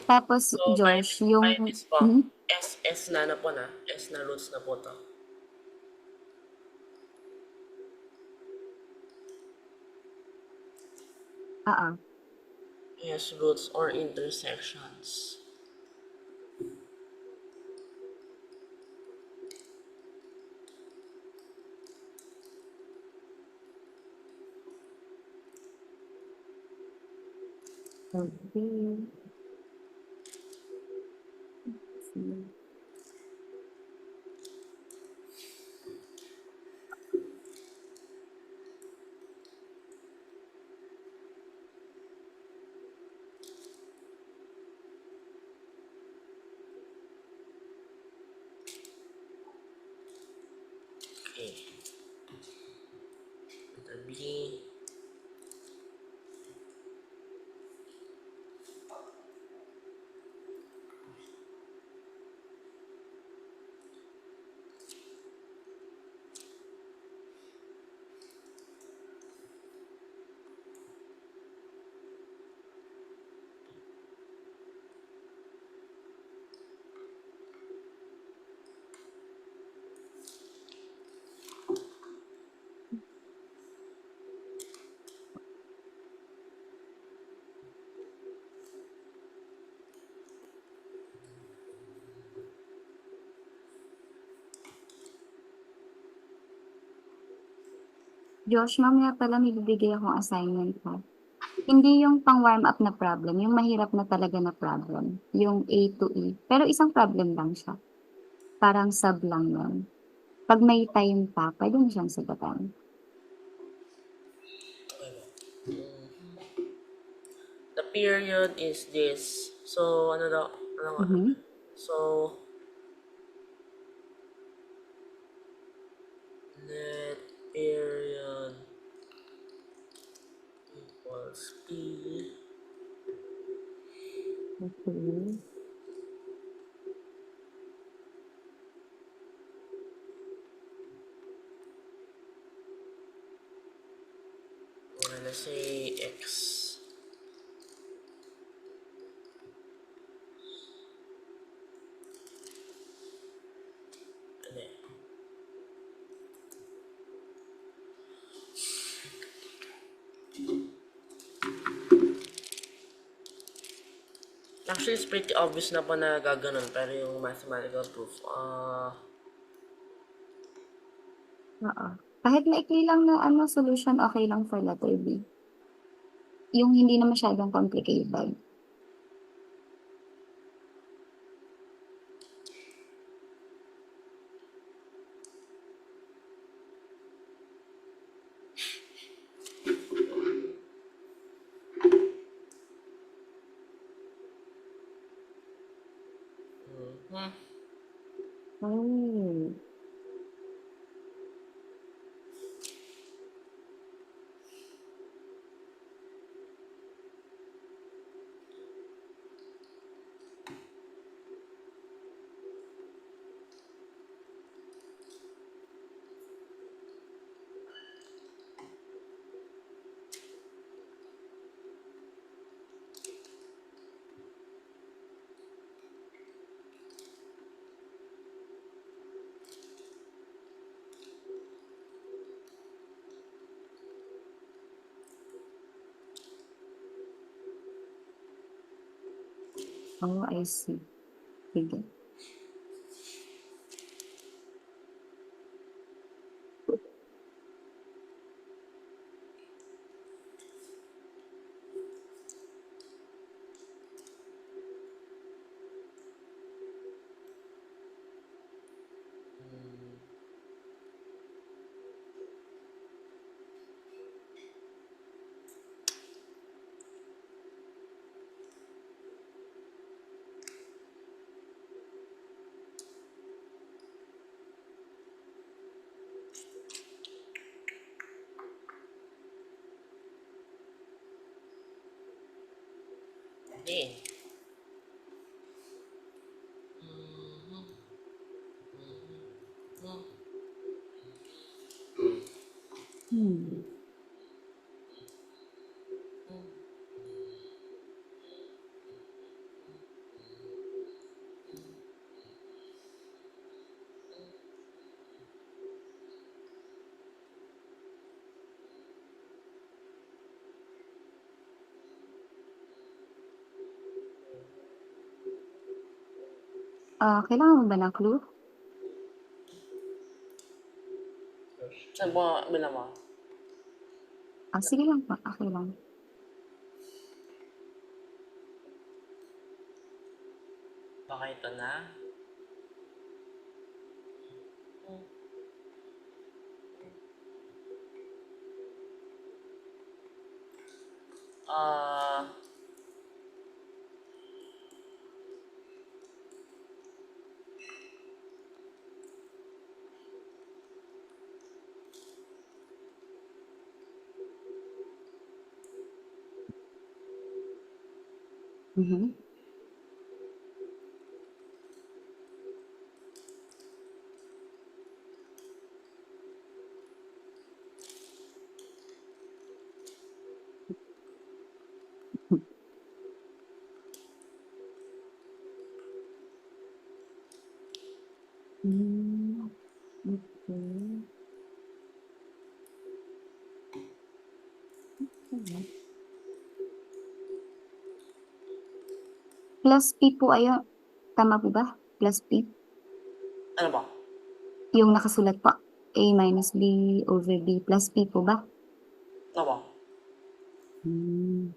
[SPEAKER 1] Tapos,
[SPEAKER 2] So,
[SPEAKER 1] Josh,
[SPEAKER 2] by
[SPEAKER 1] yung...
[SPEAKER 2] this po,
[SPEAKER 1] Hmm?
[SPEAKER 2] S na po na. S na roots na po to.
[SPEAKER 1] Ah.
[SPEAKER 2] S roots or intersections.
[SPEAKER 1] Okay.
[SPEAKER 2] Okay. Letter B.
[SPEAKER 1] Josh, mamaya pala may bibigay akong assignment ha. Hindi yung pang warm up na problem, yung mahirap na talaga na problem. Yung A to E. Pero isang problem lang siya. Parang sub lang yun. Pag may time pa, pwede mo siyang sagutan.
[SPEAKER 2] The period is this. So, ano daw? Ano nga?
[SPEAKER 1] Mhm.
[SPEAKER 2] So, let period equals P.
[SPEAKER 1] Okay.
[SPEAKER 2] Or let's say X. Ano eh? Actually, it's pretty obvious na po na gaganon, pero yung mathematical proof,
[SPEAKER 1] Oo. Kahit maikli lang na solution, okay lang for letter B. Yung hindi na masyadong complicated. Oh. Oh, I see. Sige.
[SPEAKER 2] Hindi.
[SPEAKER 1] Hmm. Kailangan mo ba ng clue?
[SPEAKER 2] Saan po bilang mo?
[SPEAKER 1] Sige lang po. Okay lang.
[SPEAKER 2] Baka ito na. Ah,
[SPEAKER 1] Mhm. Hmm, okay. Plus P po ayun. Tama po ba? Plus P?
[SPEAKER 2] ano ba?
[SPEAKER 1] Yung nakasulat po. A minus B over B plus P po ba?
[SPEAKER 2] Ano ba?
[SPEAKER 1] Hmm.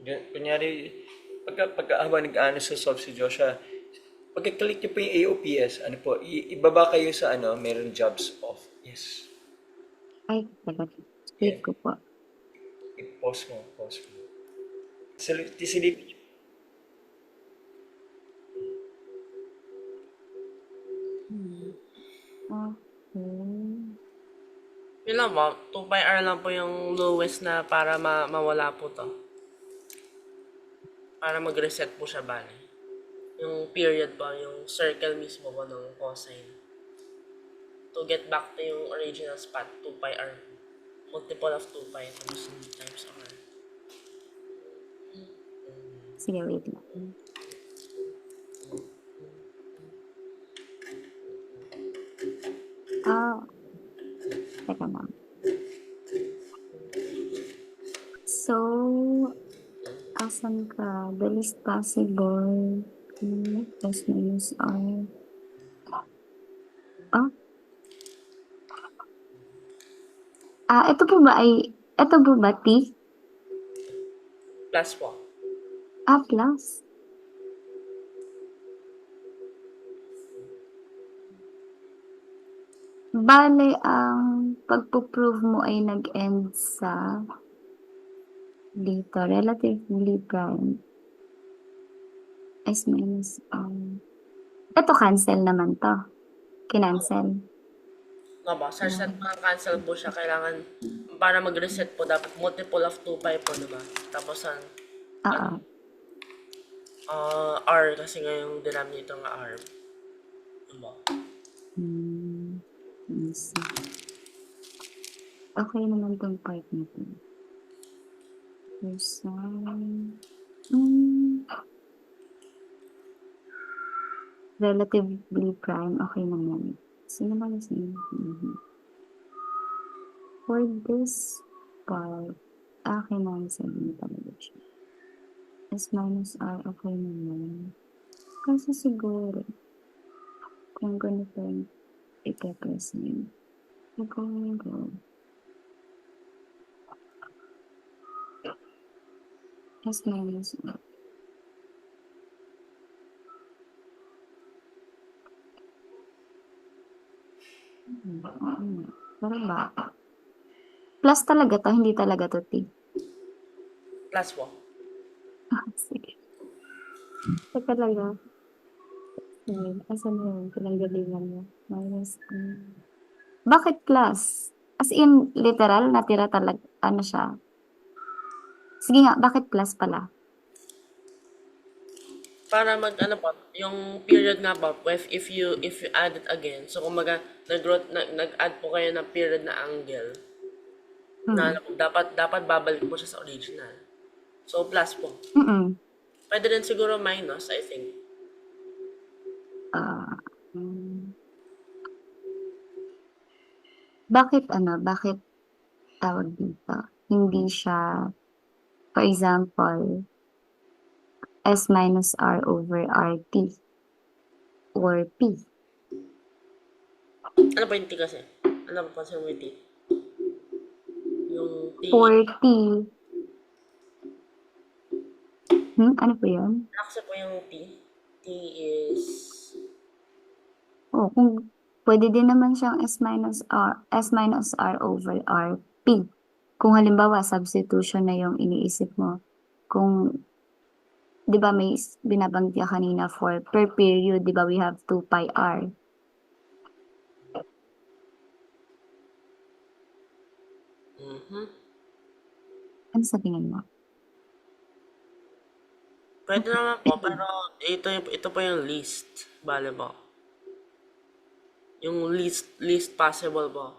[SPEAKER 3] Kunyari, pagka habang nag-ano sa solve si Joshua, pagka-click niyo po yung AOPS, ano po, ibaba kayo sa ano, meron jobs off. Yes.
[SPEAKER 1] Ay, teka. Click
[SPEAKER 3] Yeah.
[SPEAKER 1] ko po.
[SPEAKER 3] I-pause mo, pause mo. Silipin niyo.
[SPEAKER 1] Okay.
[SPEAKER 2] Yun lang ba? 2 pi r lang po yung lowest na para mawala po to. Para mag-reset po siya bali. Yung period pa, yung circle mismo po ng cosine. To get back to yung original spot, 2 pi r. Multiple of 2 pi tapos times r.
[SPEAKER 1] Sige, wait lang. Teka lang. So, asan ka? The least possible. Plus minus R. Ah, ito po ba T?
[SPEAKER 2] Plus po.
[SPEAKER 1] Plus. Bale, ang pagpo-prove mo ay nag-end sa dito, relatively prime. S minus ito cancel naman to. Kinancel.
[SPEAKER 2] Nga ba? Sa set cancel po siya, kailangan para mag-reset po, dapat multiple of 2 pi po, diba? Tapos ang
[SPEAKER 1] Oo.
[SPEAKER 2] R kasi nga yung denominator nga R. Diba?
[SPEAKER 1] Hmm. Let me see. Okay naman tong part na to. Cosine. Hmm, relatively prime. Okay naman. Sino ba yung sino? For this part, okay naman sabihin talaga siya. S minus R, okay naman. Kasi siguro, kung ganito yung ipe-present, siguro, S minus R. Parang ba? Plus talaga to, hindi talaga to T.
[SPEAKER 2] Plus po.
[SPEAKER 1] Sige. Ito talaga. Sige, asan yun? Pinanggalingan mo. Minus, bakit plus? As in, literal, natira talaga, ano siya? Sige nga, bakit plus pala?
[SPEAKER 2] Para ano po, yung period nga po, if you add it again, so kumaga nag-add po kayo ng period na angle na
[SPEAKER 1] Hmm.
[SPEAKER 2] dapat babalik po siya sa original. So plus po.
[SPEAKER 1] Mm-mm.
[SPEAKER 2] Pwede rin siguro minus, I think.
[SPEAKER 1] Ah, bakit tawag dito? Hindi siya, for example, S minus R over RT or P.
[SPEAKER 2] Ano po yung T kasi? Ano po kasi yung T? Yung T,
[SPEAKER 1] For T, ano po yun?
[SPEAKER 2] ano kasi po yung T? T is,
[SPEAKER 1] Oh, kung pwede din naman siyang S minus R over RP. Kung halimbawa, substitution na yung iniisip mo. Kung, di ba may binabanggit ka kanina for per period, di ba we have 2 pi R.
[SPEAKER 2] mhm.
[SPEAKER 1] Ano sa tingin mo?
[SPEAKER 2] Pwede naman po, pero ito po yung least. Bale po. Yung least possible po.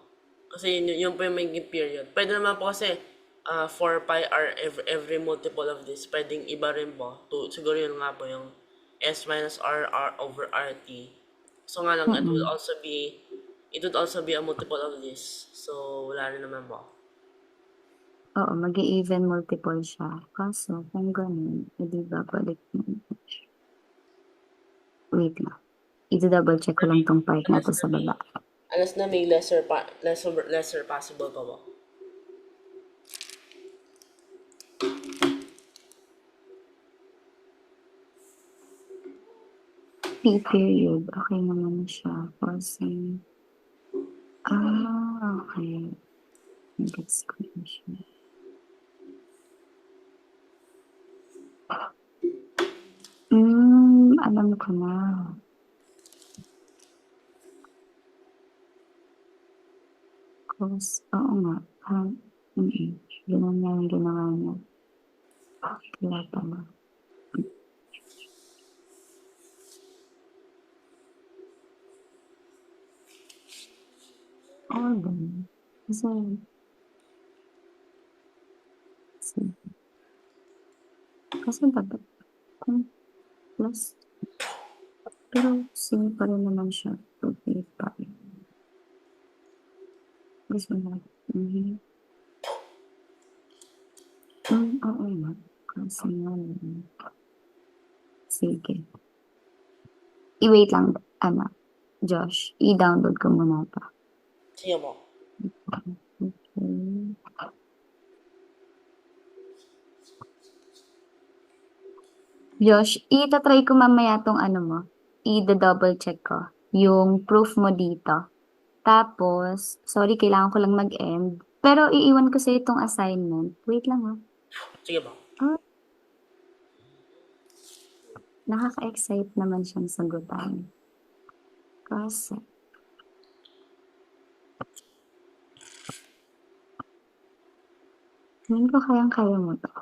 [SPEAKER 2] Kasi yun po yung magiging period. Pwede naman po kasi 4 pi r every multiple of this. Pwedeng iba rin po. Siguro yun nga po yung s minus r over rt. So nga lang,
[SPEAKER 1] Mm-mm.
[SPEAKER 2] it would also be a multiple of this. So wala rin naman po.
[SPEAKER 1] Oo, mag-even multiple siya. Kaso, kung ganun, edi babalik mo. Wait lang. I-double check ko lang tong part na
[SPEAKER 2] Unless
[SPEAKER 1] to
[SPEAKER 2] na
[SPEAKER 1] sa
[SPEAKER 2] may,
[SPEAKER 1] baba.
[SPEAKER 2] lesser possible pa po.
[SPEAKER 1] P period. Okay naman siya. Pausing. Okay. Gets ko na siya. Alam ko na. Cause, oo nga. Ganun nga yung ginawa niya. Kaya pala. Oo, ganun. Kasi, si- kasi dapat, kung plus, pero same pa rin naman siya. 2 pa rin. Gusto mo. Mhm. Oo nga. Kasi nga, sige. I-wait lang, Josh. I-download ko muna pa.
[SPEAKER 2] Sige po.
[SPEAKER 1] Okay. Josh, itatry ko mamaya tong ano mo. I-double check ko. Yung proof mo dito. Tapos, sorry, kailangan ko lang mag-end. Pero iiwan ko sa itong assignment. Wait lang ha.
[SPEAKER 2] Sige po.
[SPEAKER 1] Ah, nakaka-excite naman siyang sagutan. Kasi, hindi ko kayang-kaya mo to.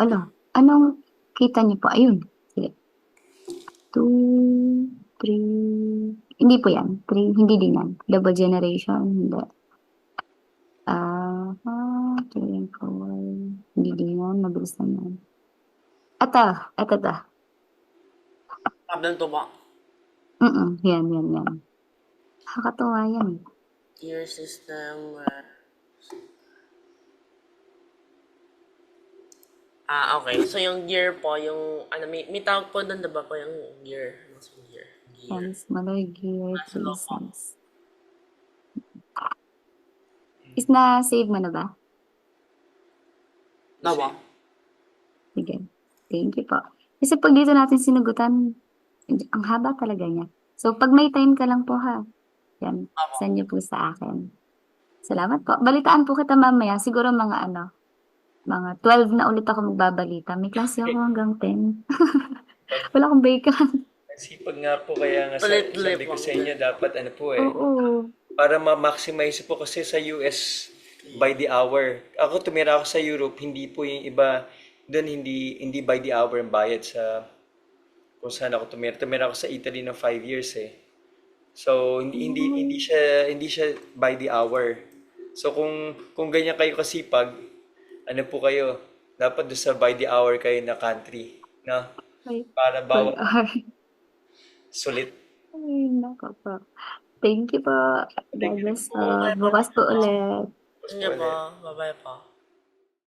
[SPEAKER 1] Ano? Anong Kita niyo po, ayun. Sige. 2, 3. Hindi po yan. 3, hindi din yan. Double generation, hindi. 3, 4. Hindi din yan. Mabilis na yan. Ito.
[SPEAKER 2] Tablan to ba?
[SPEAKER 1] Yan. Nakakatuwa yan eh.
[SPEAKER 2] Gear system. Okay. So, yung gear po, yung, may tawag po doon, diba po yung gear? Mas gear.
[SPEAKER 1] Yan, smaller gear,
[SPEAKER 2] Nasa loob po.
[SPEAKER 1] 3 size. Is na-save mo na ba?
[SPEAKER 2] Na ba?
[SPEAKER 1] Sige. Thank you po. Kasi pag dito natin sinugutan, ang haba talaga niya. So, pag may time ka lang po ha, yan, send niyo po sa akin. Salamat po. Balitaan po kita mamaya. Siguro mga 12 na ulit ako magbabalita. May klase ako hanggang 10. Wala akong bacon.
[SPEAKER 3] Sipag nga po, kaya nga
[SPEAKER 2] Ulit-ulit
[SPEAKER 3] sabi ko
[SPEAKER 2] po.
[SPEAKER 3] sa inyo, dapat ano po
[SPEAKER 1] Oo.
[SPEAKER 3] para ma-maximize po kasi sa US by the hour. Ako tumira ako sa Europe, hindi po yung iba doon, hindi by the hour ang bayad sa kung saan ako tumira. Tumira ako sa Italy ng 5 years eh. So hindi siya by the hour. So kung ganyan kayo kasipag, ano po kayo, dapat doon sa by the hour kayo na country, no?
[SPEAKER 1] Ay,
[SPEAKER 3] Para bawat
[SPEAKER 1] ay,
[SPEAKER 3] sulit.
[SPEAKER 1] nako po. Thank you po. God
[SPEAKER 3] Thank you
[SPEAKER 1] bless
[SPEAKER 3] po.
[SPEAKER 1] po. Bukas po ulit.
[SPEAKER 2] Sige po. Bye-bye po.